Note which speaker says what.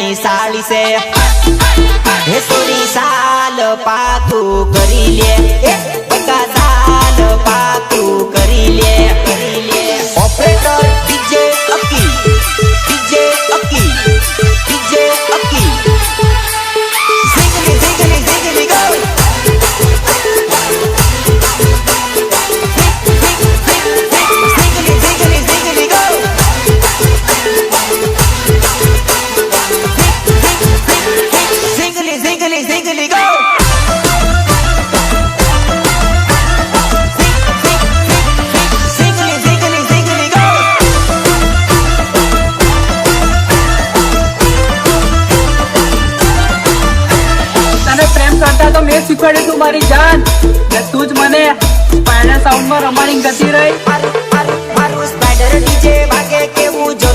Speaker 1: ની સાળી છે હે સોરી સાલ પાકું કરી લે એ બકા સાલ પાકું કરી લે ઓપરેટર ડીજે અકી ડીજે અકી ડીજે અકી ઝિંગલી ઝિંગલી ઝિંગલી ગો ઝિંગલી ઝિંગલી ઝિંગલી ગો ઝિંગલી ઝિંગલી ઝિંગલી ગો
Speaker 2: તો મેં શીખવાડ્યું તું મારી જાન ને તું જ મને સ્પાઈડર સાઉન્ડ માં રમાડી ગતી રહી
Speaker 1: મારું સ્પાઈડર ડીજે વાગે કેવું જો